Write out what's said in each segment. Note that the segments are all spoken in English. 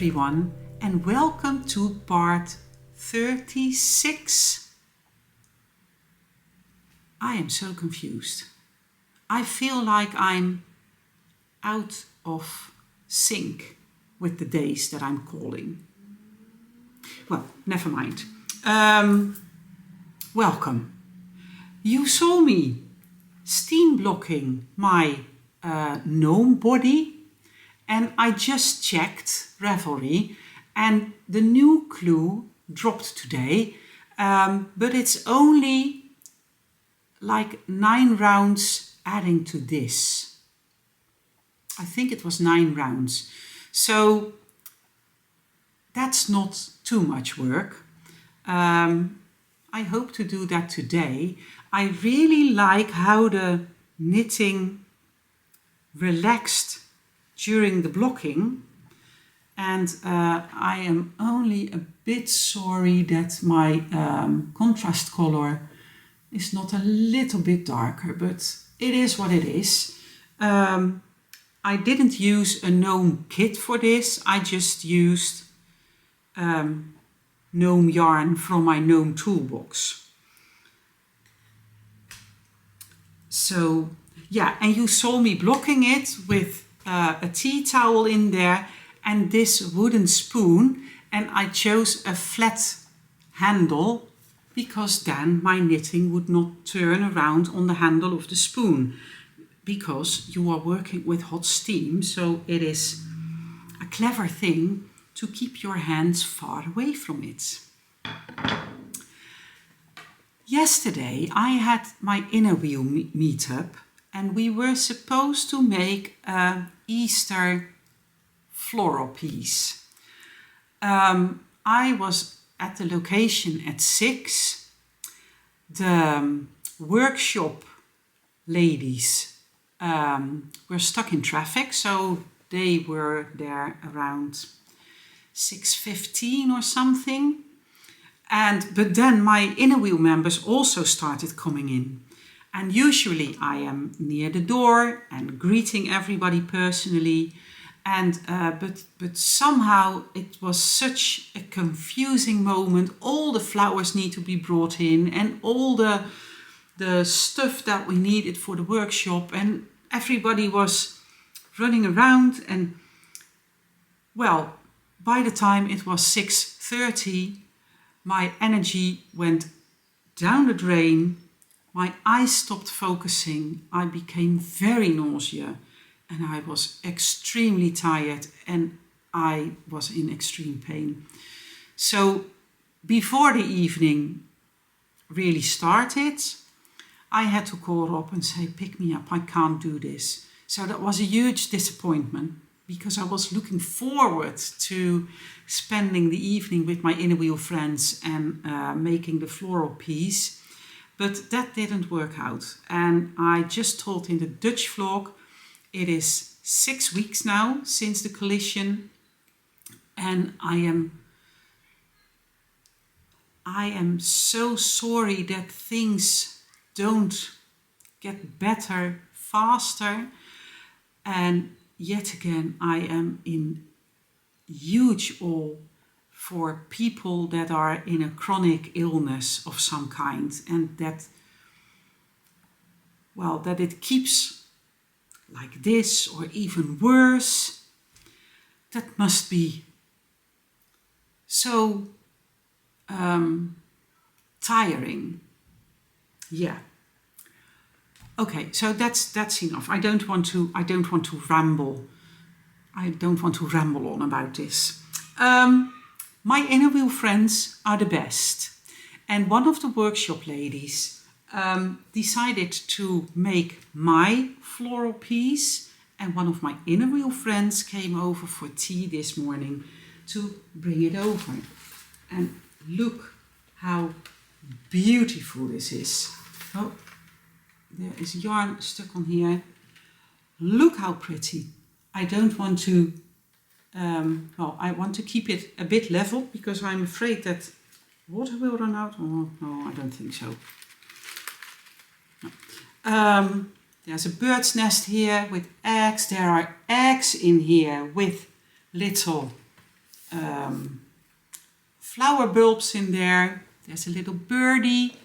everyone, and welcome to part 36. I am so confused. I feel like I'm out of sync with the days that I'm calling. Well, never mind. Welcome. You saw me steam blocking my gnome body, and I just checked Ravelry and the new clue dropped today, but it's only like 9 rounds adding to this. I think it was 9 rounds. So that's not too much work. I hope to do that today. I really like how the knitting relaxed during the blocking, and I am only a bit sorry that my contrast color is not a little bit darker, but it is what it is. I didn't use a gnome kit for this. I just used gnome yarn from my gnome toolbox. So yeah, and you saw me blocking it with a tea towel in there and this wooden spoon, and I chose a flat handle because then my knitting would not turn around on the handle of the spoon, because you are working with hot steam, so it is a clever thing to keep your hands far away from it. Yesterday I had my inner wheel meetup, and we were supposed to make an Easter floral piece. I was at the location at 6. The workshop ladies were stuck in traffic, so they were there around 6:15 or something. But then my inner wheel members also started coming in. And usually I am near the door and greeting everybody personally. But somehow it was such a confusing moment. All the flowers need to be brought in and all the stuff that we needed for the workshop. And everybody was running around. And well, by the time it was 6:30, my energy went down the drain. My eyes stopped focusing. I became very nauseous and I was extremely tired and I was in extreme pain. So before the evening really started, I had to call Rob and say, pick me up, I can't do this. So that was a huge disappointment, because I was looking forward to spending the evening with my inner wheel friends and making the floral piece. But that didn't work out. And I just told in the Dutch vlog, it is 6 weeks now since the collision. And I am so sorry that things don't get better faster. And yet again, I am in huge awe for people that are in a chronic illness of some kind, and that it keeps like this or even worse. That must be so tiring. Yeah. Okay, so that's enough. I don't want to ramble. I don't want to ramble on about this. My inner wheel friends are the best. And one of the workshop ladies decided to make my floral piece, and one of my inner wheel friends came over for tea this morning to bring it over. And look how beautiful this is. Oh, there is yarn stuck on here. Look how pretty. I don't want to, I want to keep it a bit level because I'm afraid that water will run out. Oh, no, I don't think so. No. There's a bird's nest here with eggs. There are eggs in here with little flower bulbs in there. There's a little birdie.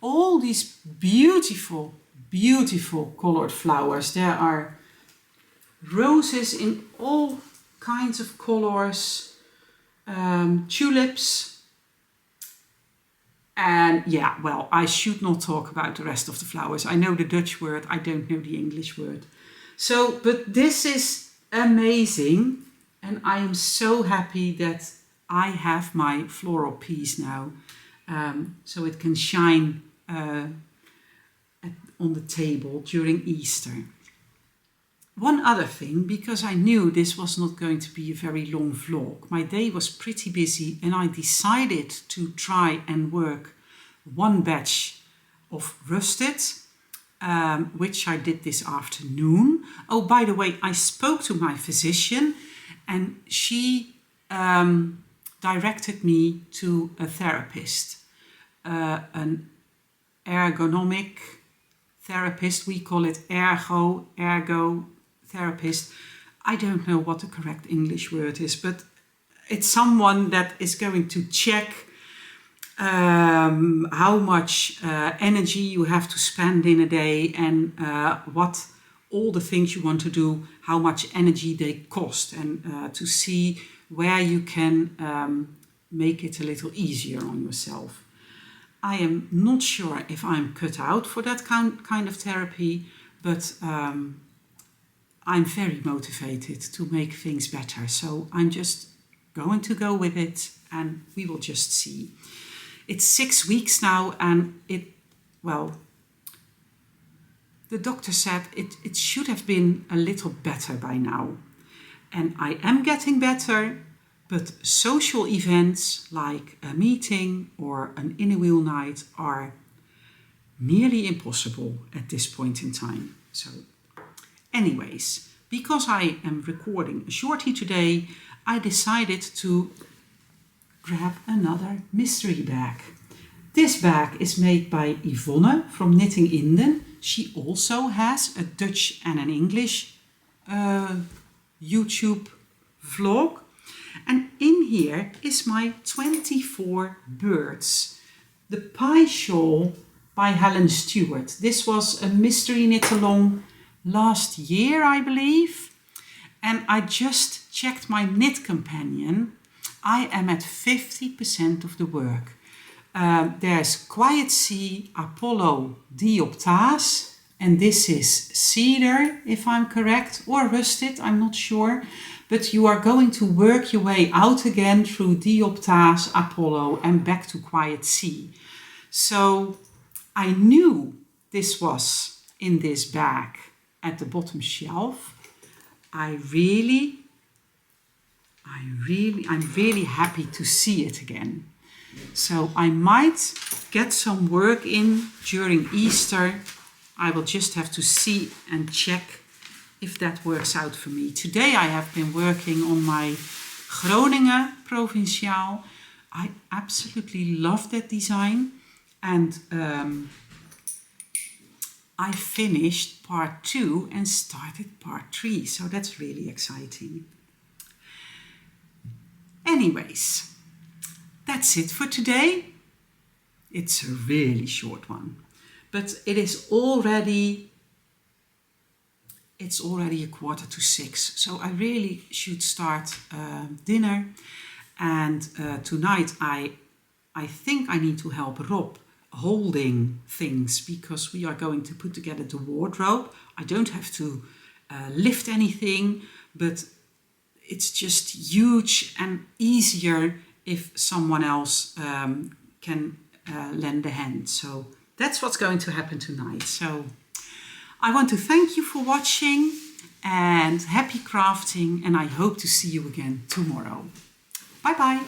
All these beautiful, beautiful colored flowers. There are roses in all kinds of colors, tulips. And yeah, well, I should not talk about the rest of the flowers. I know the Dutch word, I don't know the English word. So, but this is amazing. And I am so happy that I have my floral piece now. So it can shine on the table during Easter. One other thing, because I knew this was not going to be a very long vlog, my day was pretty busy and I decided to try and work one batch of rusted, which I did this afternoon. Oh, by the way, I spoke to my physician and she directed me to a therapist, an ergonomic therapist. We call it ergo therapist. I don't know what the correct English word is, but it's someone that is going to check how much energy you have to spend in a day and what all the things you want to do, how much energy they cost, and to see where you can make it a little easier on yourself. I am not sure if I'm cut out for that kind of therapy, but I'm very motivated to make things better. So I'm just going to go with it and we will just see. It's 6 weeks now and the doctor said it should have been a little better by now. And I am getting better, but social events like a meeting or an inner wheel night are nearly impossible at this point in time. So anyways, because I am recording a shorty today, I decided to grab another mystery bag. This bag is made by Yvonne from Knitting Inden. She also has a Dutch and an English YouTube vlog. And in here is my 24 birds. The pie shawl by Helen Stewart. This was a mystery knit along last year, I believe. And I just checked my knit companion. I am at 50% of the work. There's Quiet Sea, Apollo, Dioptase, and this is cedar, if I'm correct, or rusted, I'm not sure. But you are going to work your way out again through Dioptase, Apollo, and back to Quiet Sea. So I knew this was in this bag at the bottom shelf. I'm really happy to see it again. So I might get some work in during Easter. I will just have to see and check if that works out for me. Today I have been working on my Groningen Provinciaal. I absolutely love that design. And I finished part 2 and started part 3. So that's really exciting. Anyways, that's it for today. It's a really short one, but it is already, it's already 5:45. So I really should start dinner. And tonight I think I need to help Rob holding things because we are going to put together the wardrobe. I don't have to lift anything, but it's just huge and easier if someone else can lend a hand. So that's what's going to happen tonight. So I want to thank you for watching and happy crafting, and I hope to see you again tomorrow. Bye bye.